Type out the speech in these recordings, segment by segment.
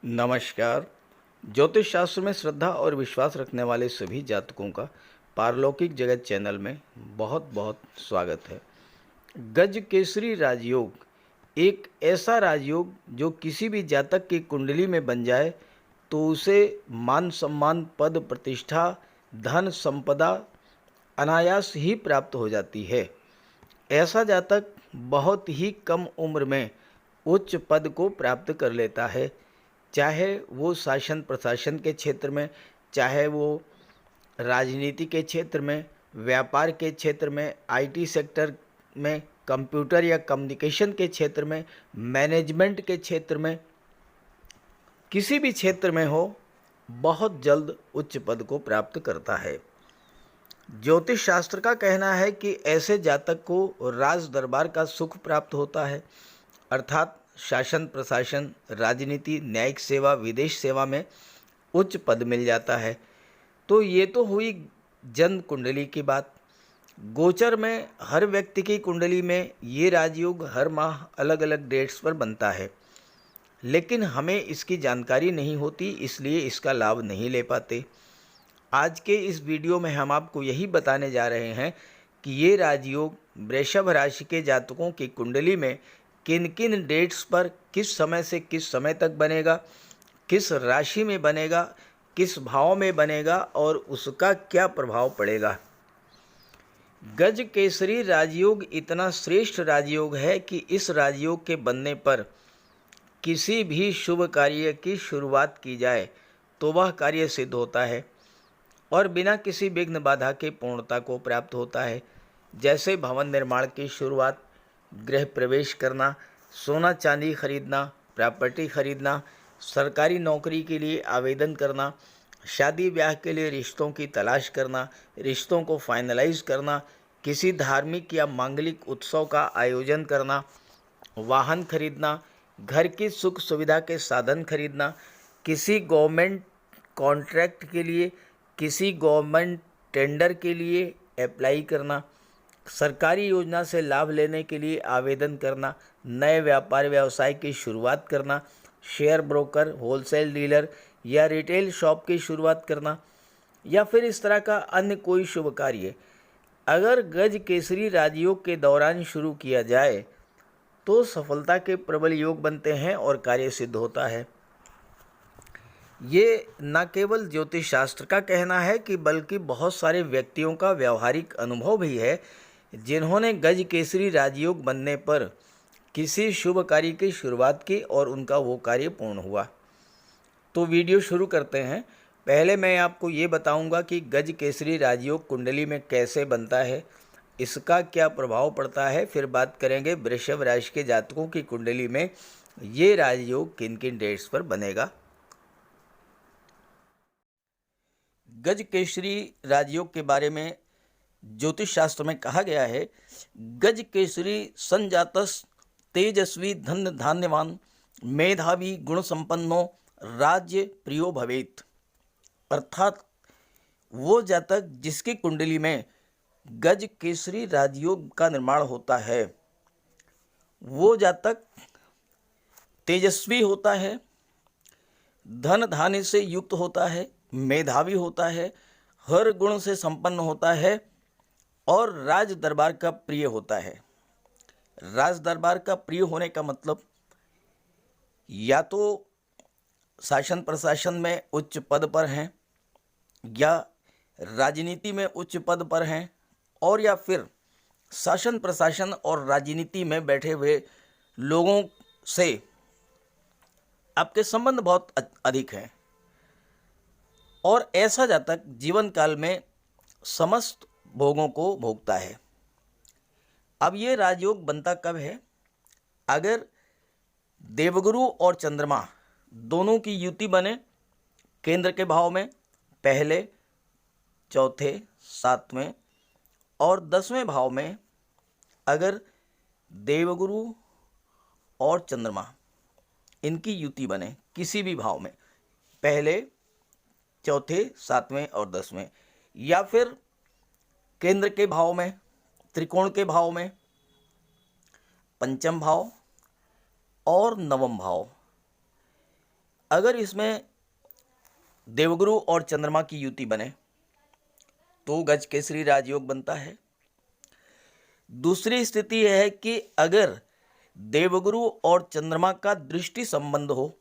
नमस्कार। ज्योतिष शास्त्र में श्रद्धा और विश्वास रखने वाले सभी जातकों का पारलौकिक जगत चैनल में बहुत बहुत स्वागत है। गज केसरी राजयोग एक ऐसा राजयोग जो किसी भी जातक की कुंडली में बन जाए तो उसे मान सम्मान, पद प्रतिष्ठा, धन संपदा अनायास ही प्राप्त हो जाती है। ऐसा जातक बहुत ही कम उम्र में उच्च पद को प्राप्त कर लेता है, चाहे वो शासन प्रशासन के क्षेत्र में, चाहे वो राजनीति के क्षेत्र में, व्यापार के क्षेत्र में, आईटी सेक्टर में, कंप्यूटर या कम्युनिकेशन के क्षेत्र में, मैनेजमेंट के क्षेत्र में, किसी भी क्षेत्र में हो, बहुत जल्द उच्च पद को प्राप्त करता है। ज्योतिष शास्त्र का कहना है कि ऐसे जातक को राज दरबार का सुख प्राप्त होता है, अर्थात शासन प्रशासन, राजनीति, न्यायिक सेवा, विदेश सेवा में उच्च पद मिल जाता है। तो ये तो हुई जन्म कुंडली की बात। गोचर में हर व्यक्ति की कुंडली में ये राजयोग हर माह अलग अलग डेट्स पर बनता है, लेकिन हमें इसकी जानकारी नहीं होती, इसलिए इसका लाभ नहीं ले पाते। आज के इस वीडियो में हम आपको यही बताने जा रहे हैं कि ये राजयोग वृषभ राशि के जातकों की कुंडली में किन किन डेट्स पर किस समय से किस समय तक बनेगा, किस राशि में बनेगा, किस भाव में बनेगा और उसका क्या प्रभाव पड़ेगा। गज केसरी राजयोग इतना श्रेष्ठ राजयोग है कि इस राजयोग के बनने पर किसी भी शुभ कार्य की शुरुआत की जाए तो वह कार्य सिद्ध होता है और बिना किसी विघ्न बाधा के पूर्णता को प्राप्त होता है। जैसे भवन निर्माण की शुरुआत, गृह प्रवेश करना, सोना चांदी खरीदना, प्रॉपर्टी खरीदना, सरकारी नौकरी के लिए आवेदन करना, शादी ब्याह के लिए रिश्तों की तलाश करना, रिश्तों को फाइनलाइज करना, किसी धार्मिक या मांगलिक उत्सव का आयोजन करना, वाहन खरीदना, घर की सुख सुविधा के साधन खरीदना, किसी गवर्नमेंट कॉन्ट्रैक्ट के लिए, किसी गवर्नमेंट टेंडर के लिए अप्लाई करना, सरकारी योजना से लाभ लेने के लिए आवेदन करना, नए व्यापार व्यवसाय की शुरुआत करना, शेयर ब्रोकर, होलसेल डीलर या रिटेल शॉप की शुरुआत करना, या फिर इस तरह का अन्य कोई शुभ कार्य अगर गज केसरी राजयोग के दौरान शुरू किया जाए तो सफलता के प्रबल योग बनते हैं और कार्य सिद्ध होता है। ये न केवल ज्योतिष शास्त्र का कहना है कि बल्कि बहुत सारे व्यक्तियों का व्यावहारिक अनुभव भी है, जिन्होंने गज केसरी राजयोग बनने पर किसी शुभ कार्य की शुरुआत की और उनका वो कार्य पूर्ण हुआ। तो वीडियो शुरू करते हैं। पहले मैं आपको ये बताऊंगा कि गज केसरी राजयोग कुंडली में कैसे बनता है, इसका क्या प्रभाव पड़ता है। फिर बात करेंगे वृषभ राशि के जातकों की कुंडली में ये राजयोग किन किन डेट्स पर बनेगा। गज केसरी राजयोग के बारे में ज्योतिष शास्त्र में कहा गया है, गज केसरी संजातस तेजस्वी धन धान्यवान मेधावी गुण संपन्नो राज्य प्रियो भवेत। अर्थात वो जातक जिसकी कुंडली में गज केसरी राजयोग का निर्माण होता है, वो जातक तेजस्वी होता है, धन धान्य से युक्त होता है, मेधावी होता है, हर गुण से संपन्न होता है और राज दरबार का प्रिय होता है। राज दरबार का प्रिय होने का मतलब या तो शासन प्रशासन में उच्च पद पर हैं, या राजनीति में उच्च पद पर हैं, और या फिर शासन प्रशासन और राजनीति में बैठे हुए लोगों से आपके संबंध बहुत अधिक हैं और ऐसा जातक जीवन काल में समस्त भोगों को भोगता है। अब ये राजयोग बनता कब है? अगर देवगुरु और चंद्रमा दोनों की युति बने केंद्र के भाव में, पहले, चौथे, सातवें और 10वें भाव में, अगर देवगुरु और चंद्रमा इनकी युति बने किसी भी भाव में, पहले, चौथे, सातवें और 10वें, या फिर केंद्र के भाव में, त्रिकोण के भाव में, पंचम भाव और नवम भाव, अगर इसमें देवगुरु और चंद्रमा की युति बने तो गज केसरी राजयोग बनता है। दूसरी स्थिति यह है कि अगर देवगुरु और चंद्रमा का दृष्टि संबंध हो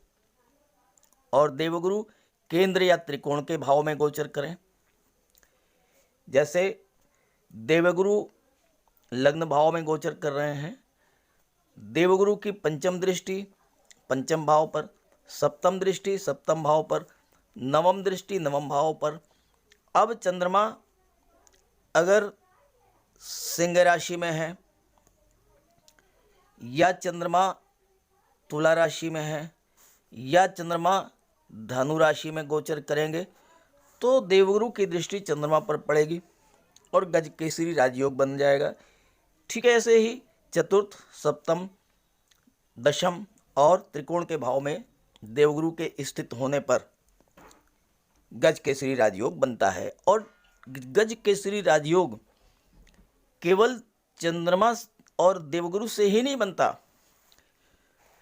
और देवगुरु केंद्र या त्रिकोण के भाव में गोचर करें, जैसे देवगुरु लग्न भाव में गोचर कर रहे हैं, देवगुरु की पंचम दृष्टि पंचम भाव पर, सप्तम दृष्टि सप्तम भाव पर, नवम दृष्टि नवम भाव पर। अब चंद्रमा अगर सिंह राशि में है या चंद्रमा तुला राशि में है या चंद्रमा धनु राशि में गोचर करेंगे तो देवगुरु की दृष्टि चंद्रमा पर पड़ेगी और गज केसरी राजयोग बन जाएगा। ठीक है, ऐसे ही चतुर्थ सप्तम दशम और त्रिकोण के भाव में देवगुरु के स्थित होने पर गज केसरी राजयोग बनता है। और गज केसरी राजयोग केवल चंद्रमा और देवगुरु से ही नहीं बनता,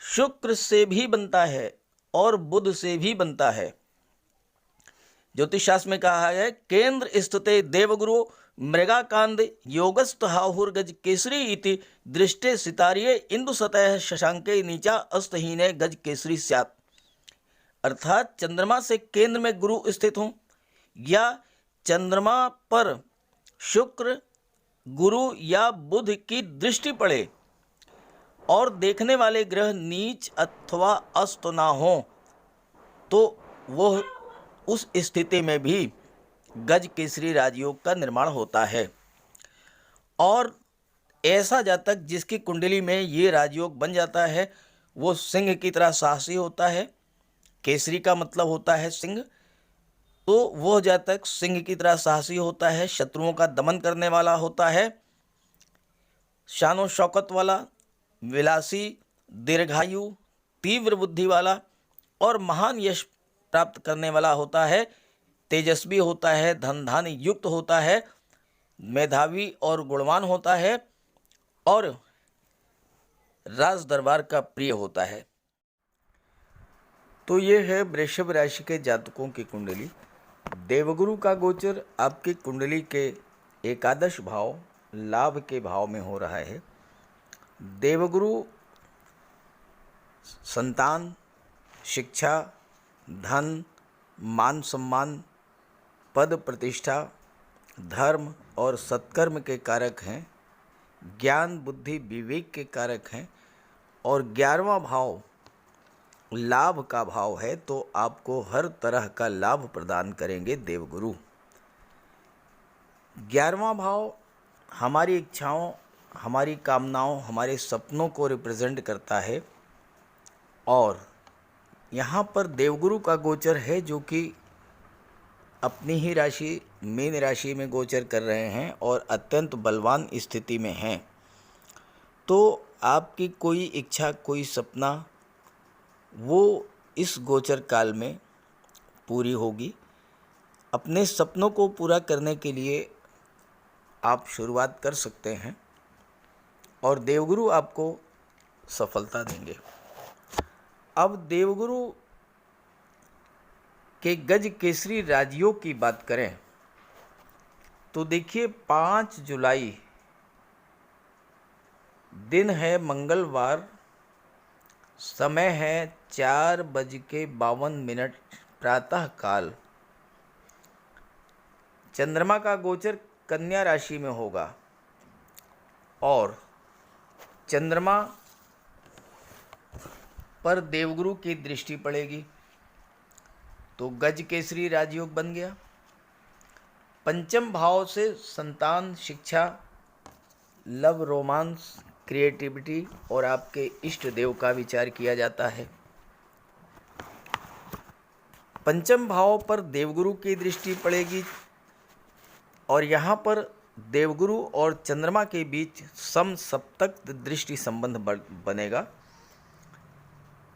शुक्र से भी बनता है और बुध से भी बनता है। ज्योतिष शास्त्र में कहा है केंद्र स्थिते देवगुरु मृगाकांद योगस्थ हाहुर्गज केसरी इति दृष्टे सितारिये इंदु सतह शशांके नीचा अस्तहीने गज केसरी स्यात्। अर्थात चंद्रमा से केंद्र में गुरु स्थित हों या चंद्रमा पर शुक्र गुरु या बुध की दृष्टि पड़े और देखने वाले ग्रह नीच अथवा अस्त ना हो तो वह उस स्थिति में भी गज केसरी राजयोग का निर्माण होता है। और ऐसा जातक जिसकी कुंडली में ये राजयोग बन जाता है वो सिंह की तरह साहसी होता है। केसरी का मतलब होता है सिंह, तो वह जातक सिंह की तरह साहसी होता है, शत्रुओं का दमन करने वाला होता है, शानो शौकत वाला, विलासी, दीर्घायु, तीव्र बुद्धि वाला और महान यश प्राप्त करने वाला होता है, तेजस्वी होता है, धन धान्य युक्त होता है, मेधावी और गुणवान होता है और राज दरबार का प्रिय होता है। तो ये है वृषभ राशि के जातकों की कुंडली। देवगुरु का गोचर आपकी कुंडली के एकादश भाव लाभ के भाव में हो रहा है। देवगुरु संतान, शिक्षा, धन, मान सम्मान, पद प्रतिष्ठा, धर्म और सत्कर्म के कारक हैं, ज्ञान बुद्धि विवेक के कारक हैं और 11वां भाव लाभ का भाव है, तो आपको हर तरह का लाभ प्रदान करेंगे देवगुरु। 11वां भाव हमारी इच्छाओं, हमारी कामनाओं, हमारे सपनों को रिप्रेजेंट करता है और यहाँ पर देवगुरु का गोचर है जो कि अपनी ही राशि मीन राशि में गोचर कर रहे हैं और अत्यंत बलवान स्थिति में हैं। तो आपकी कोई इच्छा, कोई सपना वो इस गोचर काल में पूरी होगी। अपने सपनों को पूरा करने के लिए आप शुरुआत कर सकते हैं और देवगुरु आपको सफलता देंगे। अब देवगुरु के गज केसरी राजयोग की बात करें तो देखिए 5 जुलाई दिन है मंगलवार, समय है 4:52 प्रातः काल। चंद्रमा का गोचर कन्या राशि में होगा और चंद्रमा पर देवगुरु की दृष्टि पड़ेगी तो गज केसरी राजयोग बन गया। पंचम भाव से संतान, शिक्षा, लव, रोमांस, क्रिएटिविटी और आपके इष्ट देव का विचार किया जाता है। पंचम भाव पर देवगुरु की दृष्टि पड़ेगी और यहाँ पर देवगुरु और चंद्रमा के बीच समसप्तक दृष्टि संबंध बनेगा।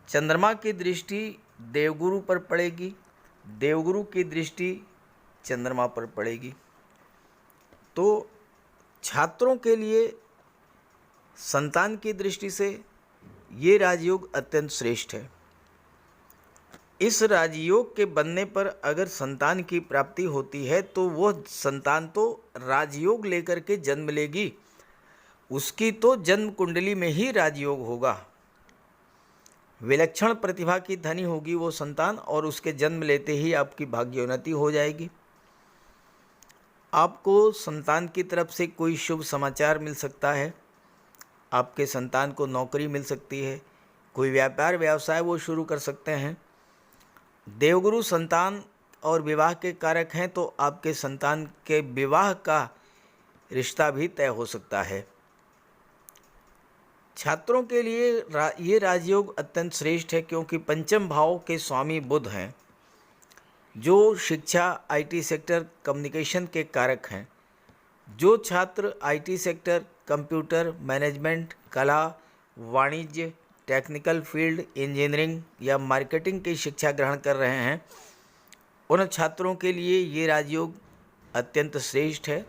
चंद्रमा की दृष्टि देवगुरु पर पड़ेगी, देवगुरु की दृष्टि चंद्रमा पर पड़ेगी। तो छात्रों के लिए संतान की दृष्टि से ये राजयोग अत्यंत श्रेष्ठ है। इस राजयोग के बनने पर अगर संतान की प्राप्ति होती है तो वह संतान तो राजयोग लेकर के जन्म लेगी, उसकी तो जन्म कुंडली में ही राजयोग होगा। विलक्षण प्रतिभा की धनी होगी वो संतान और उसके जन्म लेते ही आपकी भाग्योन्नति हो जाएगी। आपको संतान की तरफ से कोई शुभ समाचार मिल सकता है, आपके संतान को नौकरी मिल सकती है, कोई व्यापार व्यवसाय वो शुरू कर सकते हैं। देवगुरु संतान और विवाह के कारक हैं, तो आपके संतान के विवाह का रिश्ता भी तय हो सकता है। छात्रों के लिए ये राजयोग अत्यंत श्रेष्ठ है, क्योंकि पंचम भाव के स्वामी बुध हैं, जो शिक्षा, आईटी सेक्टर, कम्युनिकेशन के कारक हैं। जो छात्र आईटी सेक्टर, कंप्यूटर, मैनेजमेंट, कला, वाणिज्य, टेक्निकल फील्ड, इंजीनियरिंग या मार्केटिंग की शिक्षा ग्रहण कर रहे हैं, उन छात्रों के लिए ये राजयोग अत्यंत श्रेष्ठ है।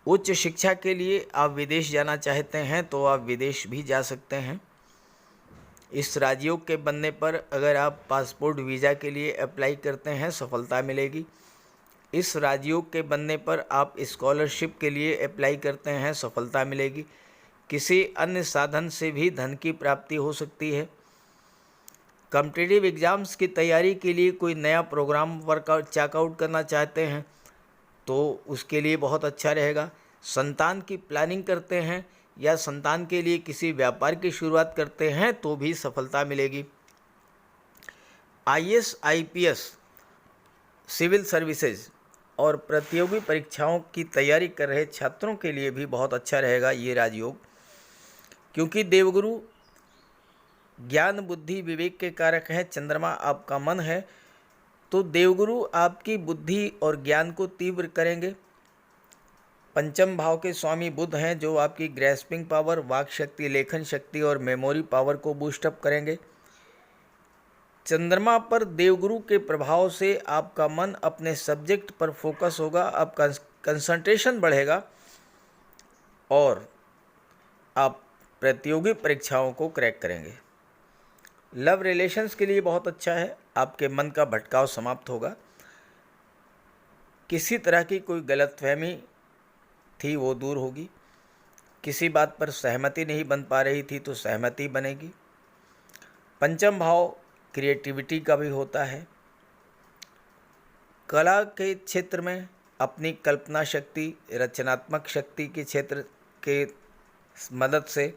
उच्च शिक्षा के लिए आप विदेश जाना चाहते हैं तो आप विदेश भी जा सकते हैं। इस राजयोग के बनने पर अगर आप पासपोर्ट वीज़ा के लिए अप्लाई करते हैं, सफलता मिलेगी। इस राजयोग के बनने पर आप स्कॉलरशिप के लिए अप्लाई करते हैं, सफलता मिलेगी। किसी अन्य साधन से भी धन की प्राप्ति हो सकती है। कॉम्पिटिटिव एग्ज़ाम्स की तैयारी के लिए कोई नया प्रोग्राम वर्कआउट चेकआउट करना चाहते हैं तो उसके लिए बहुत अच्छा रहेगा। संतान की प्लानिंग करते हैं या संतान के लिए किसी व्यापार की शुरुआत करते हैं तो भी सफलता मिलेगी। आईएएस, आईपीएस, सिविल सर्विसेज और प्रतियोगी परीक्षाओं की तैयारी कर रहे छात्रों के लिए भी बहुत अच्छा रहेगा ये राजयोग, क्योंकि देवगुरु ज्ञान, बुद्धि, विवेक के कारक हैं। चंद्रमा आपका मन है, तो देवगुरु आपकी बुद्धि और ज्ञान को तीव्र करेंगे। पंचम भाव के स्वामी बुध हैं, जो आपकी ग्रैस्पिंग पावर, वाक शक्ति, लेखन शक्ति और मेमोरी पावर को बूस्टअप करेंगे। चंद्रमा पर देवगुरु के प्रभाव से आपका मन अपने सब्जेक्ट पर फोकस होगा, आपका कंसंट्रेशन बढ़ेगा और आप प्रतियोगी परीक्षाओं को क्रैक करेंगे। लव रिलेशंस के लिए बहुत अच्छा है, आपके मन का भटकाव समाप्त होगा। किसी तरह की कोई गलतफहमी थी वो दूर होगी। किसी बात पर सहमति नहीं बन पा रही थी तो सहमति बनेगी। पंचम भाव क्रिएटिविटी का भी होता है। कला के क्षेत्र में अपनी कल्पना शक्ति, रचनात्मक शक्ति के क्षेत्र के मदद से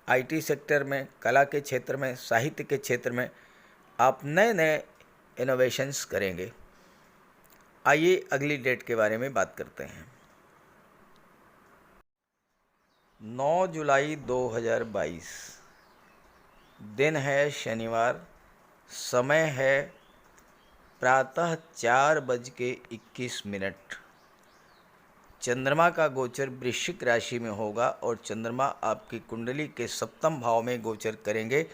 आईटी सेक्टर में, कला के क्षेत्र में, साहित्य के क्षेत्र में आप नए नए इनोवेशंस करेंगे। आइए अगली डेट के बारे में बात करते हैं। 9 जुलाई 2022, दिन है शनिवार, समय है प्रातः 4:21। चंद्रमा का गोचर वृश्चिक राशि में होगा और चंद्रमा आपकी कुंडली के सप्तम भाव में गोचर करेंगे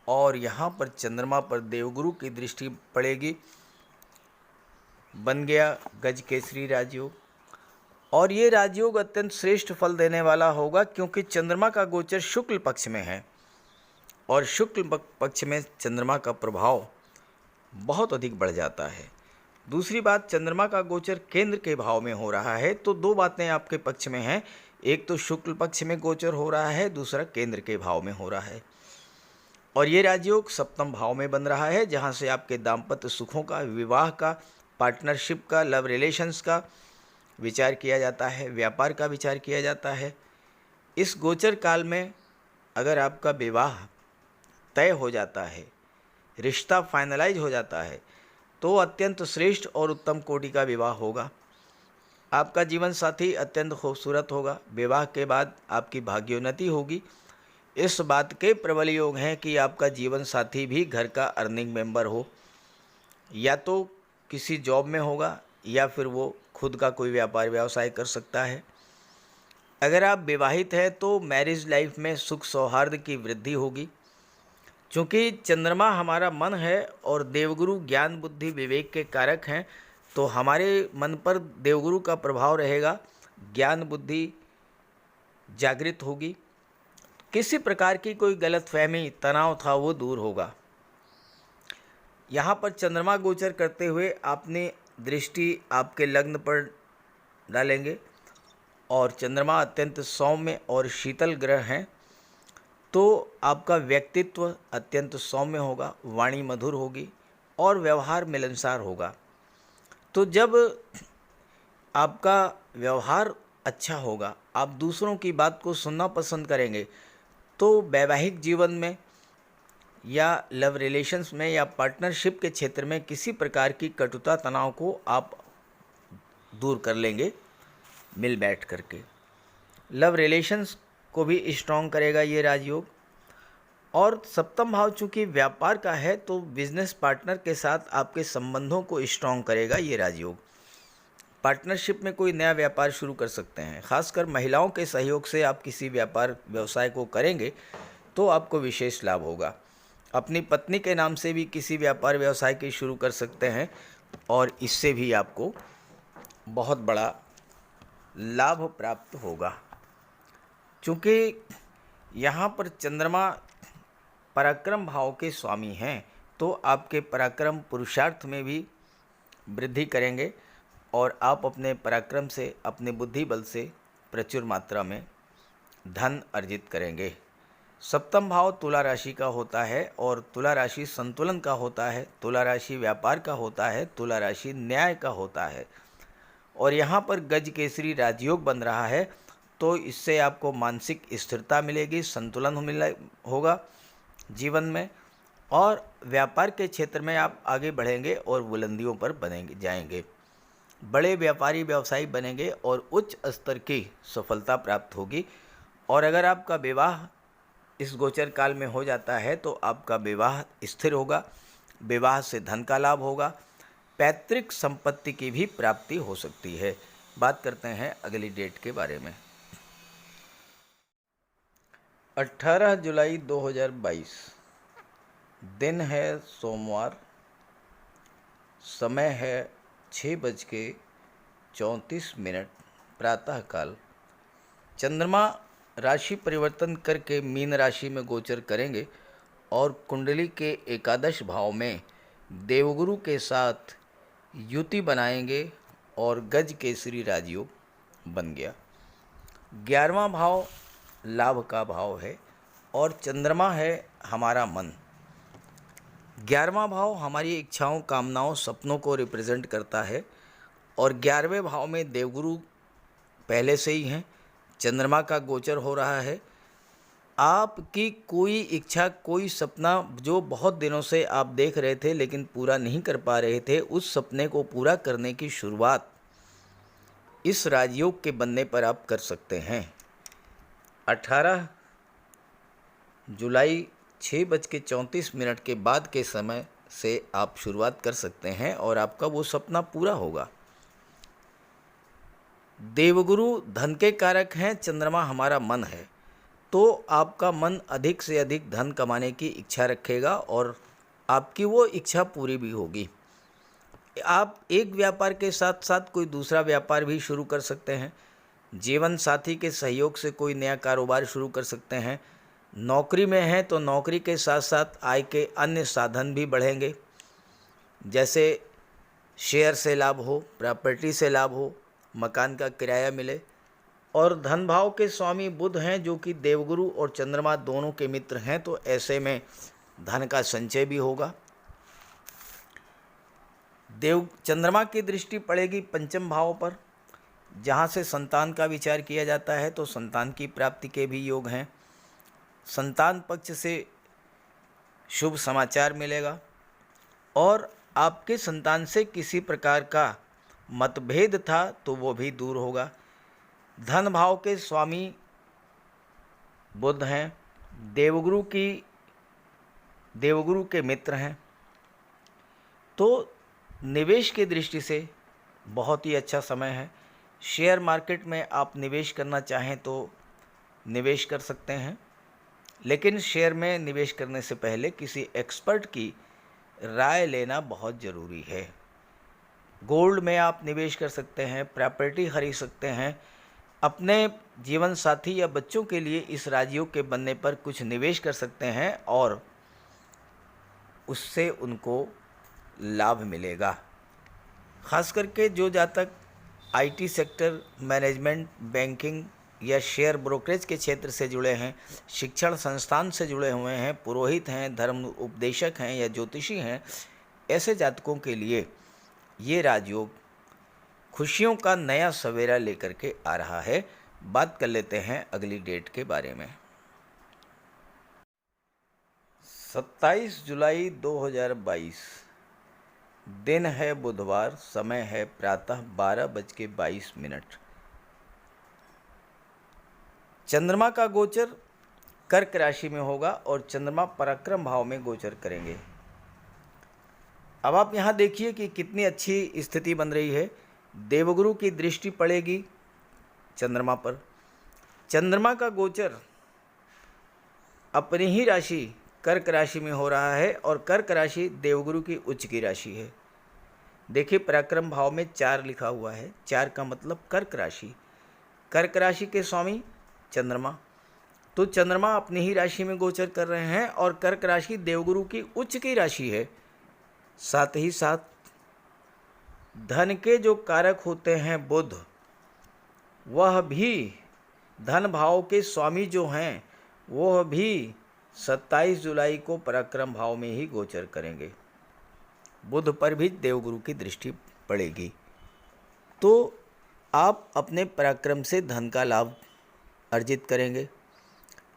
और यहाँ पर चंद्रमा पर देवगुरु की दृष्टि पड़ेगी। बन गया गज केसरी राजयोग, और ये राजयोग अत्यंत श्रेष्ठ फल देने वाला होगा, क्योंकि चंद्रमा का गोचर शुक्ल पक्ष में है और शुक्ल पक्ष में चंद्रमा का प्रभाव बहुत अधिक बढ़ जाता है। दूसरी बात, चंद्रमा का गोचर केंद्र के भाव में हो रहा है, तो दो बातें आपके पक्ष में हैं। एक तो शुक्ल पक्ष में गोचर हो रहा है, दूसरा केंद्र के भाव में हो रहा है। और ये राजयोग सप्तम भाव में बन रहा है, जहाँ से आपके दाम्पत्य सुखों का, विवाह का, पार्टनरशिप का, लव रिलेशंस का विचार किया जाता है, व्यापार का विचार किया जाता है। इस गोचर काल में अगर आपका विवाह तय हो जाता है, रिश्ता फाइनलाइज हो जाता है, तो अत्यंत श्रेष्ठ और उत्तम कोटि का विवाह होगा। आपका जीवन साथी अत्यंत खूबसूरत होगा। विवाह के बाद आपकी भाग्योन्नति होगी। इस बात के प्रबल योग हैं कि आपका जीवन साथी भी घर का अर्निंग मेंबर हो, या तो किसी जॉब में होगा या फिर वो खुद का कोई व्यापार व्यवसाय कर सकता है। अगर आप विवाहित हैं तो मैरिज लाइफ में सुख सौहार्द की वृद्धि होगी। चूँकि चंद्रमा हमारा मन है और देवगुरु ज्ञान, बुद्धि, विवेक के कारक हैं, तो हमारे मन पर देवगुरु का प्रभाव रहेगा। ज्ञान, बुद्धि जागृत होगी। किसी प्रकार की कोई गलतफहमी, तनाव था वो दूर होगा। यहाँ पर चंद्रमा गोचर करते हुए अपनी दृष्टि आपके लग्न पर डालेंगे और चंद्रमा अत्यंत सौम्य और शीतल ग्रह हैं, तो आपका व्यक्तित्व अत्यंत सौम्य होगा, वाणी मधुर होगी और व्यवहार मिलनसार होगा। तो जब आपका व्यवहार अच्छा होगा, आप दूसरों की बात को सुनना पसंद करेंगे, तो वैवाहिक जीवन में या लव रिलेशंस में या पार्टनरशिप के क्षेत्र में किसी प्रकार की कटुता तनाव को आप दूर कर लेंगे मिल बैठ करके। लव रिलेशंस को भी स्ट्रॉन्ग करेगा ये राजयोग। और सप्तम भाव चूँकि व्यापार का है, तो बिजनेस पार्टनर के साथ आपके संबंधों को स्ट्रॉन्ग करेगा ये राजयोग। पार्टनरशिप में कोई नया व्यापार शुरू कर सकते हैं, खासकर महिलाओं के सहयोग से आप किसी व्यापार व्यवसाय को करेंगे तो आपको विशेष लाभ होगा। अपनी पत्नी के नाम से भी किसी व्यापार व्यवसाय की शुरू कर सकते हैं और इससे भी आपको बहुत बड़ा लाभ प्राप्त होगा। चूँकि यहाँ पर चंद्रमा पराक्रम भाव के स्वामी हैं, तो आपके पराक्रम पुरुषार्थ में भी वृद्धि करेंगे और आप अपने पराक्रम से, अपने बुद्धि बल से प्रचुर मात्रा में धन अर्जित करेंगे। सप्तम भाव तुला राशि का होता है और तुला राशि संतुलन का होता है, तुला राशि व्यापार का होता है, तुला राशि न्याय का होता है। और यहाँ पर गज केसरी राजयोग बन रहा है, तो इससे आपको मानसिक स्थिरता मिलेगी, संतुलन होगा जीवन में, और व्यापार के क्षेत्र में आप आगे बढ़ेंगे और बुलंदियों पर बनेंगे जाएंगे, बड़े व्यापारी व्यवसायी बनेंगे और उच्च स्तर की सफलता प्राप्त होगी। और अगर आपका विवाह इस गोचर काल में हो जाता है तो आपका विवाह स्थिर होगा, विवाह से धन का लाभ होगा, पैतृक संपत्ति की भी प्राप्ति हो सकती है। बात करते हैं अगली डेट के बारे में। 18 जुलाई 2022 दिन है सोमवार, समय है 6:34 प्रातःकाल। चंद्रमा राशि परिवर्तन करके मीन राशि में गोचर करेंगे और कुंडली के एकादश भाव में देवगुरु के साथ युति बनाएंगे और गज केसरी राजयोग बन गया। 11वां भाव लाभ का भाव है और चंद्रमा है हमारा मन। 11वां भाव हमारी इच्छाओं, कामनाओं, सपनों को रिप्रेजेंट करता है और 11वें भाव में देवगुरु पहले से ही हैं, चंद्रमा का गोचर हो रहा है। आपकी कोई इच्छा, कोई सपना जो बहुत दिनों से आप देख रहे थे लेकिन पूरा नहीं कर पा रहे थे, उस सपने को पूरा करने की शुरुआत इस राजयोग के बनने पर आप कर सकते हैं। 18 जुलाई 6:34 के बाद के समय से आप शुरुआत कर सकते हैं और आपका वो सपना पूरा होगा। देवगुरु धन के कारक हैं, चंद्रमा हमारा मन है, तो आपका मन अधिक से अधिक धन कमाने की इच्छा रखेगा और आपकी वो इच्छा पूरी भी होगी। आप एक व्यापार के साथ साथ कोई दूसरा व्यापार भी शुरू कर सकते हैं, जीवन साथी के सहयोग से कोई नया कारोबार शुरू कर सकते हैं। नौकरी में हैं तो नौकरी के साथ साथ आय के अन्य साधन भी बढ़ेंगे, जैसे शेयर से लाभ हो, प्रॉपर्टी से लाभ हो, मकान का किराया मिले। और धन भाव के स्वामी बुध हैं जो कि देवगुरु और चंद्रमा दोनों के मित्र हैं, तो ऐसे में धन का संचय भी होगा। चंद्रमा की दृष्टि पड़ेगी पंचम भाव पर, जहाँ से संतान का विचार किया जाता है, तो संतान की प्राप्ति के भी योग हैं। संतान पक्ष से शुभ समाचार मिलेगा और आपके संतान से किसी प्रकार का मतभेद था तो वो भी दूर होगा। धन भाव के स्वामी बुध हैं, देवगुरु के मित्र हैं, तो निवेश की दृष्टि से बहुत ही अच्छा समय है। शेयर मार्केट में आप निवेश करना चाहें तो निवेश कर सकते हैं, लेकिन शेयर में निवेश करने से पहले किसी एक्सपर्ट की राय लेना बहुत ज़रूरी है। गोल्ड में आप निवेश कर सकते हैं, प्रॉपर्टी खरीद सकते हैं। अपने जीवन साथी या बच्चों के लिए इस राजयोग के बनने पर कुछ निवेश कर सकते हैं और उससे उनको लाभ मिलेगा। खास करके जो जातक आईटी सेक्टर, मैनेजमेंट, बैंकिंग या शेयर ब्रोकरेज के क्षेत्र से जुड़े हैं, शिक्षण संस्थान से जुड़े हुए हैं, पुरोहित हैं, धर्म उपदेशक हैं या ज्योतिषी हैं, ऐसे जातकों के लिए ये राजयोग खुशियों का नया सवेरा लेकर के आ रहा है। बात कर लेते हैं अगली डेट के बारे में। 27 जुलाई 2022, दिन है बुधवार, समय है प्रातः 12:22। चंद्रमा का गोचर कर्क राशि में होगा और चंद्रमा पराक्रम भाव में गोचर करेंगे। अब आप यहाँ देखिए कि कितनी अच्छी स्थिति बन रही है। देवगुरु की दृष्टि पड़ेगी चंद्रमा पर। चंद्रमा का गोचर अपनी ही राशि कर्क राशि में हो रहा है और कर्क राशि देवगुरु की उच्च की राशि है। देखिए पराक्रम भाव में 4 लिखा हुआ है। 4 का मतलब कर्क राशि। कर्क राशि के स्वामी चंद्रमा, तो चंद्रमा अपनी ही राशि में गोचर कर रहे हैं और कर्क राशि देवगुरु की उच्च की राशि है। साथ ही साथ धन के जो कारक होते हैं बुध, वह भी धन भाव के स्वामी जो हैं वह भी 27 जुलाई को पराक्रम भाव में ही गोचर करेंगे। बुध पर भी देवगुरु की दृष्टि पड़ेगी, तो आप अपने पराक्रम से धन का लाभ अर्जित करेंगे।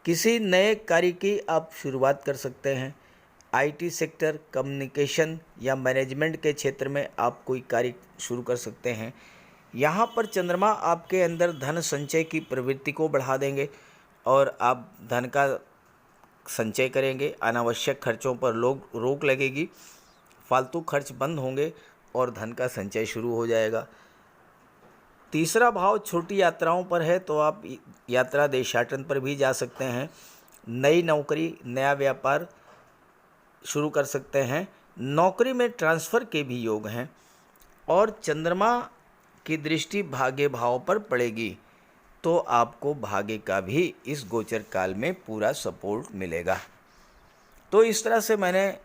किसी नए कार्य की आप शुरुआत कर सकते हैं। आईटी सेक्टर, कम्युनिकेशन या मैनेजमेंट के क्षेत्र में आप कोई कार्य शुरू कर सकते हैं। यहाँ पर चंद्रमा आपके अंदर धन संचय की प्रवृत्ति को बढ़ा देंगे और आप धन का संचय करेंगे। अनावश्यक खर्चों पर रोक लगेगी, फालतू खर्च बंद होंगे और धन का संचय शुरू हो जाएगा। तीसरा भाव छोटी यात्राओं पर है, तो आप यात्रा देशाटन पर भी जा सकते हैं। नई नौकरी, नया व्यापार शुरू कर सकते हैं। नौकरी में ट्रांसफ़र के भी योग हैं और चंद्रमा की दृष्टि भाग्य भाव पर पड़ेगी, तो आपको भाग्य का भी इस गोचर काल में पूरा सपोर्ट मिलेगा। तो इस तरह से मैंने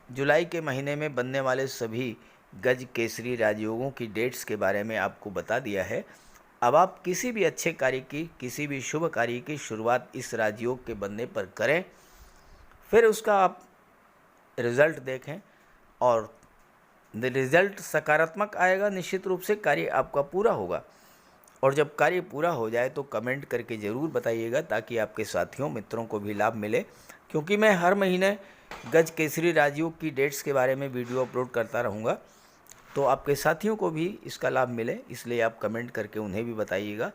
जुलाई के महीने में बनने वाले सभी गज केसरी राजयोगों की डेट्स के बारे में आपको बता दिया है। अब आप किसी भी अच्छे कार्य की, किसी भी शुभ कार्य की शुरुआत इस राजयोग के बनने पर करें, फिर उसका आप रिज़ल्ट देखें और रिज़ल्ट सकारात्मक आएगा। निश्चित रूप से कार्य आपका पूरा होगा और जब कार्य पूरा हो जाए तो कमेंट करके ज़रूर बताइएगा, ताकि आपके साथियों मित्रों को भी लाभ मिले। क्योंकि मैं हर महीने गज केसरी राजयोग की डेट्स के बारे में वीडियो अपलोड करता रहूँगा, तो आपके साथियों को भी इसका लाभ मिले, इसलिए आप कमेंट करके उन्हें भी बताइएगा।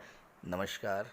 नमस्कार।